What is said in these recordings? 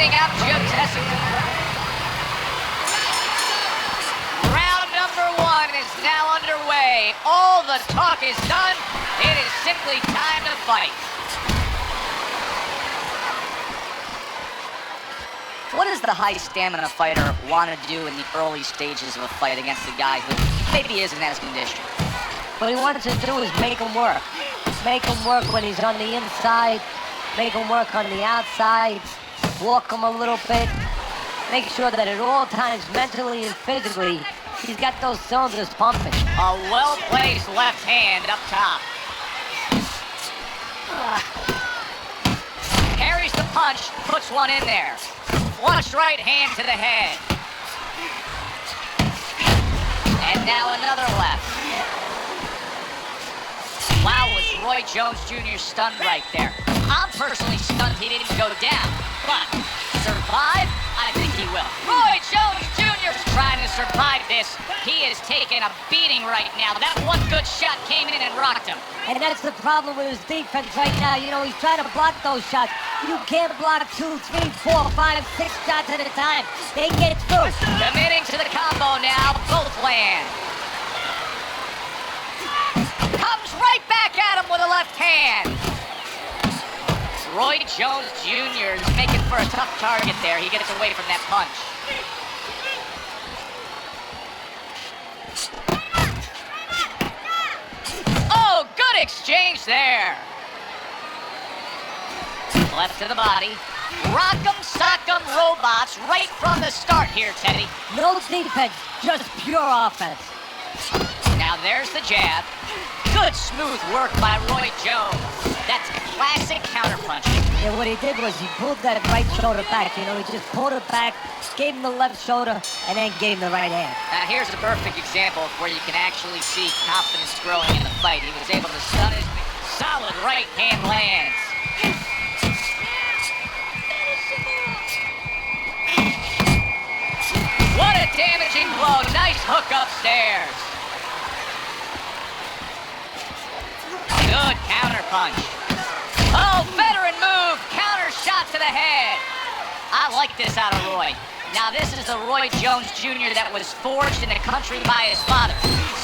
fading out Jessica. Round number 1 is now underway. All the talk is done. It is simply time to fight. What does the high stamina fighter want to do in the early stages of a fight against a guy who maybe isn't as conditioned? What he wants to do is make him work. Make him work when he's on the inside. Make him work on the outside. Walk him a little bit. Make sure that at all times, mentally and physically, he's got those cylinders pumping. A well-placed left hand up top. Carries the punch, puts one in there. Flush right hand to the head. And now another left. Wow, was Roy Jones Jr. stunned right there. I'm personally stunned he didn't go down. But survive? I think he will. Roy Jones Jr. is trying to survive this. He is taking a beating right now. That one good shot came in and rocked him. And that's the problem with his defense right now. You know, he's trying to block those shots. You can't block 2, 3, 4, 5, 6 shots at a time. They get through. Committing to the combo now. Both land. Comes right back at him with a left hand. Roy Jones Jr. is making for a tough target there. He gets away from that punch. Oh, good exchange there. Left to the body. Rock'em, sock'em robots right from the start here, Teddy. No defense, just pure offense. Now there's the jab. Good smooth work by Roy Jones. That's classic counterpunching. Yeah, what he did was he pulled that right shoulder back. You know, he just pulled it back, gave him the left shoulder, and then gave him the right hand. Now here's a perfect example of where you can actually see confidence growing in the fight. He was able to stun it. Solid right hand lands. What a damaging blow. Nice hook upstairs. Good counter punch. Oh, veteran move. Counter shot to the head. I like this out of Roy. Now this is the Roy Jones Jr. that was forged in the country by his father.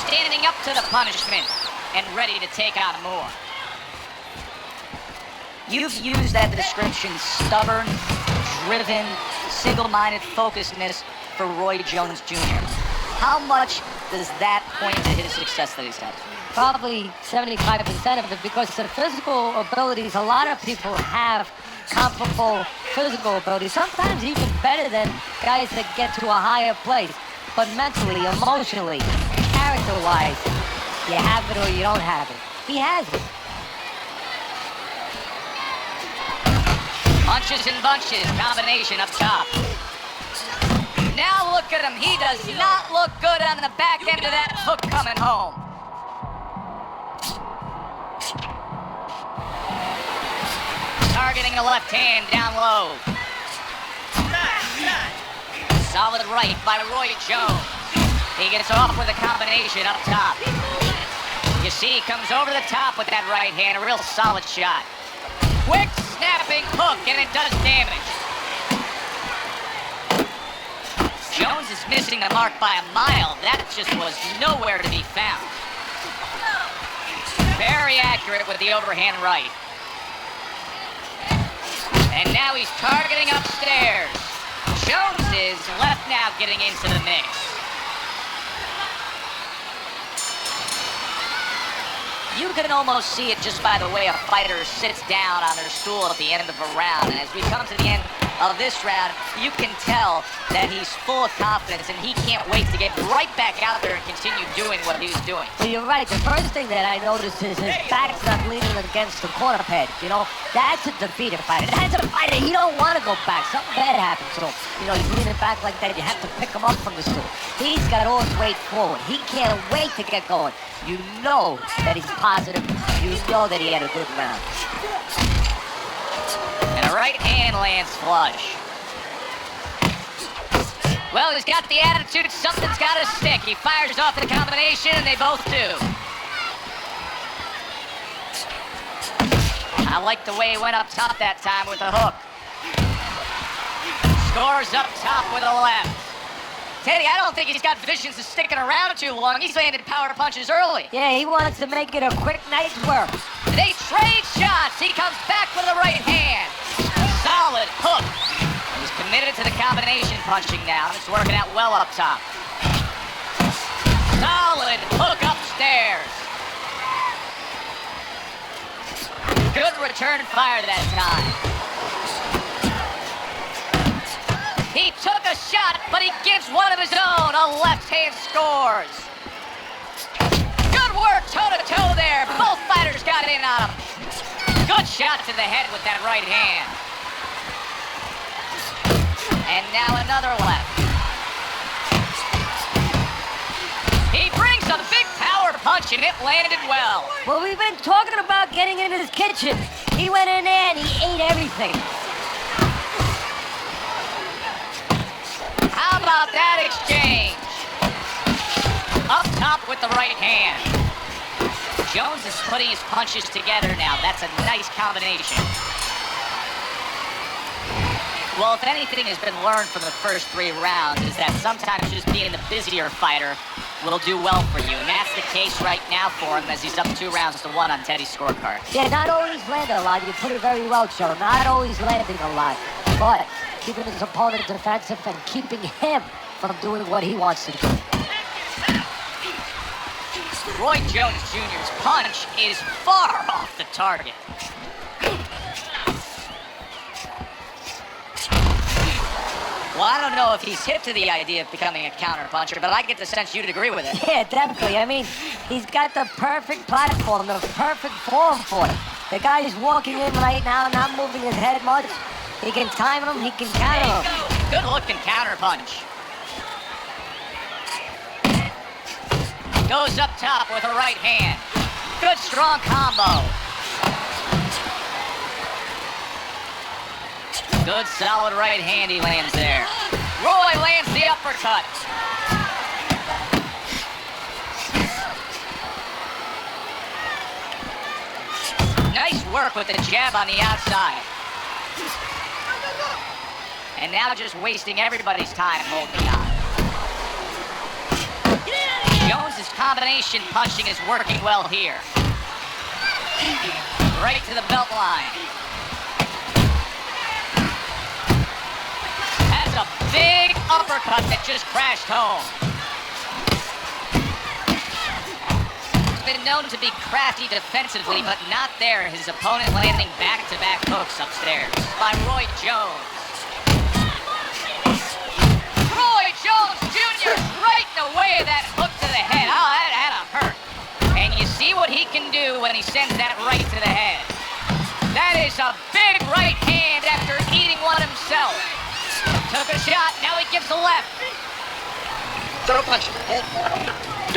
Standing up to the punishment and ready to take on more. You've used that description, stubborn, driven, single-minded focusedness for Roy Jones Jr. How much does that point to his success that he's had? Probably 75% of it, because the physical abilities, a lot of people have comparable physical abilities, sometimes even better than guys that get to a higher place. But mentally, emotionally, character-wise, you have it or you don't have it. He has it. Punches and bunches, combination up top. Now look at him. He does not look good on the back end of that hook coming home. Targeting the left hand down low. Solid right by Roy Jones. He gets off with a combination up top. You see, he comes over the top with that right hand. A real solid shot. Quick snapping hook, and it does damage. Jones is missing the mark by a mile. That just was nowhere to be found. Very accurate with the overhand right. And now he's targeting upstairs. Jones is left now getting into the mix. You can almost see it just by the way a fighter sits down on their stool at the end of a round. And as we come to the end of this round, you can tell that he's full of confidence and he can't wait to get right back out there and continue doing what he was doing. Well, you're right. The first thing that I noticed is his back's not leaning against the corner pad. You know, that's a defeated fighter. That's a fighter. He don't want to go back. Something bad happens to him. You know, he's leaning back like that. You have to pick him up from the stool. He's got all his weight forward. He can't wait to get going. You know that he's positive. You know that he had a good round. And a right hand lands flush. Well, he's got the attitude something's got to stick. He fires off the combination, and they both do. I like the way he went up top that time with the hook. Scores up top with a left. Teddy, I don't think he's got visions of sticking around too long. He's landed power punches early. Yeah, he wants to make it a quick night's work. They trade shots. He comes back with a right hand. Solid hook. He's committed to the combination punching now. It's working out well up top. Solid hook upstairs. Good return fire that time. He took a shot, but he gives one of his own. A left hand scores. Good work toe-to-toe there. Both fighters got in on him. Good shot to the head with that right hand. And now another left. He brings a big power punch and it landed well. Well, we've been talking about getting into his kitchen. He went in there and he ate everything. How about that exchange? Up top with the right hand. Jones is putting his punches together now. That's a nice combination. Well, if anything has been learned from the first 3 rounds is that sometimes just being the busier fighter will do well for you. And that's the case right now for him as he's up 2 rounds to 1 on Teddy's scorecard. Yeah, not always landing a lot. You put it very well, Joe. Not always landing a lot. But keeping his opponent defensive and keeping him from doing what he wants to do. Roy Jones Jr.'s punch is far off the target. Well, I don't know if he's hip to the idea of becoming a counter-puncher, but I get the sense you'd agree with it. Yeah, definitely. I mean, he's got the perfect platform, the perfect form for it. The guy is walking in right now, not moving his head much. He can time him, he can counter him. Good-looking counter-punch. Goes up top with a right hand. Good, strong combo. Good, solid right hand he lands there. Roy lands the uppercut. Nice work with the jab on the outside. And now just wasting everybody's time holding on. Jones's combination punching is working well here. Right to the belt line. That's a big uppercut that just crashed home. He's been known to be crafty defensively, but not there. His opponent landing back-to-back hooks upstairs by Roy Jones. Roy Jones Jr. right in the way of that hook to the head. Oh, that had to hurt. And you see what he can do when he sends that right to the head. That is a big right hand after eating one himself. Took a shot, now he gives a left. Throw a punch.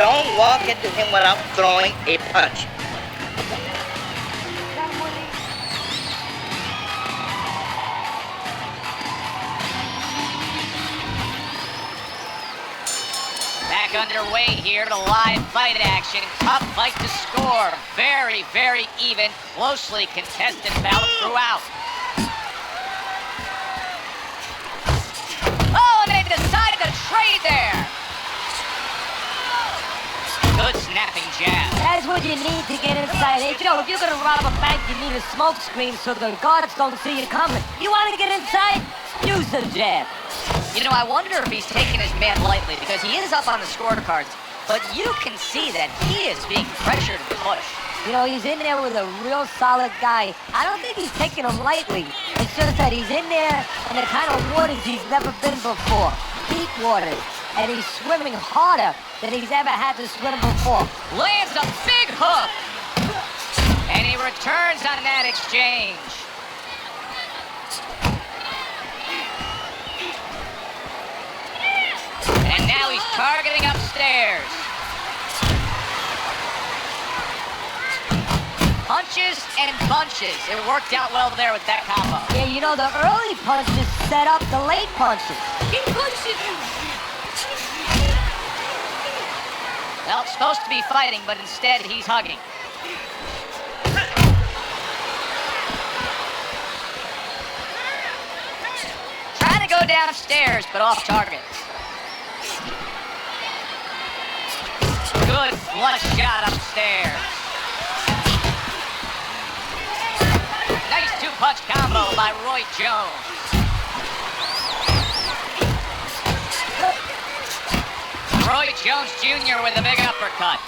Don't walk into him without throwing a punch. Back underway here to live fight action. Tough fight to score. Very, very even, closely contested bout throughout. Oh, and they decided to trade there. Good snapping jab. That's what you need to get inside. Hey, Joe, if you're gonna rob a bank, you need a smoke screen so the guards don't see you coming. You wanna get inside? Use the jab. You know, I wonder if he's taking his man lightly because he is up on the scorecards, but you can see that he is being pressured to push. You know, he's in there with a real solid guy. I don't think he's taking him lightly. It's just that he's in there in the kind of waters he's never been before. Deep waters. And he's swimming harder than he's ever had to swim before. Lands a big hook. And he returns on that exchange. And now he's targeting upstairs. Punches and bunches. It worked out well there with that combo. Yeah, you know, the early punches set up the late punches. He pushes you. Well, it's supposed to be fighting, but instead he's hugging. Trying to go go downstairs, but off target. Good flush shot upstairs. Nice two-punch combo by Roy Jones. Roy Jones Jr. with a big uppercut.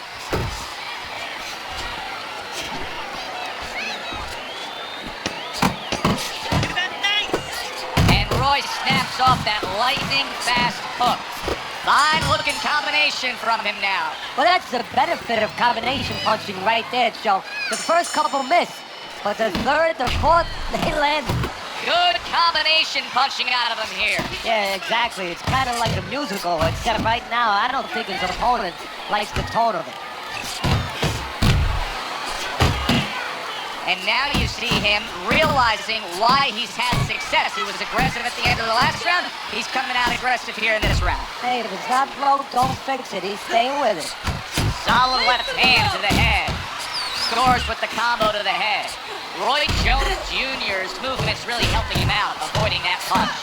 And Roy snaps off that lightning-fast hook. Fine-looking combination from him now. Well, that's the benefit of combination punching right there, Joe. The first couple miss, but the third, the fourth, they land. Good combination punching out of him here. Yeah, exactly. It's kind of like a musical, except right now, I don't think his opponent likes the tone of it. And now you see him realizing why he's had success. He was aggressive at the end of the last round. He's coming out aggressive here in this round. Hey, if it's not broke, don't fix it. He's staying with it. Solid left hand to the head. Scores with the combo to the head. Roy Jones Jr.'s movement's really helping him out, avoiding that punch.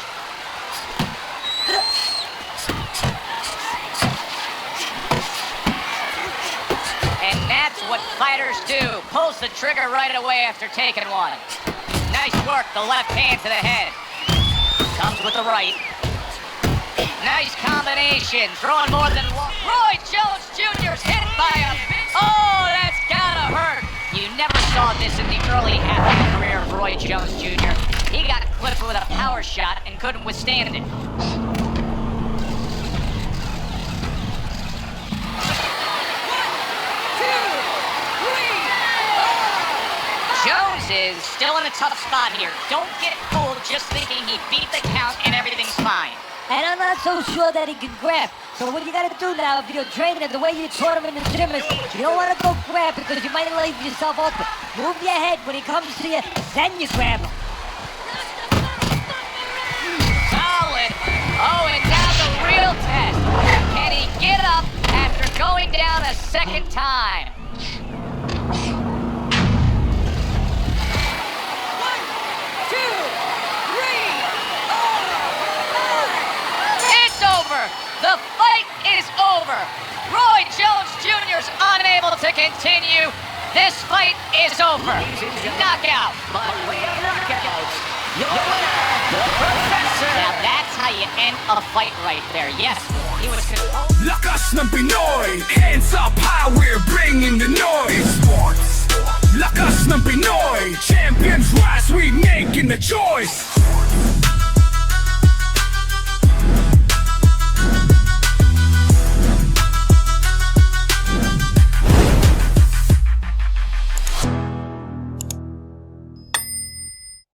And that's what fighters do. Pulls the trigger right away after taking one. Nice work, the left hand to the head. Comes with the right. Nice combination, throwing more than one. Roy Jones Jr.'s hit by a big... Oh, that's gotta hurt. You never saw this in the early half of the career of Roy Jones Jr. He got clipped with a power shot and couldn't withstand it. Jones is still in a tough spot here. Don't get fooled just thinking he beat the count and everything's fine. And I'm not so sure that he can grab. So what you gotta do now, if you're training him the way you taught him in the gym, is you don't wanna go grab because you might leave yourself open. Move your head when he comes to you, then you grab him. Solid. Oh, and now the real test. Can he get up after going down a second time? The fight is over. Roy Jones Jr.'s unable to continue. This fight is over. Knockout. By way of knockout, your winner, the Professor. Now that's how you end a fight right there. Yes, he was controlled. Lakas ng Pinoy, hands up high, we're bringing the noise. Sports. Lakas ng Pinoy, champions rise, we making the choice.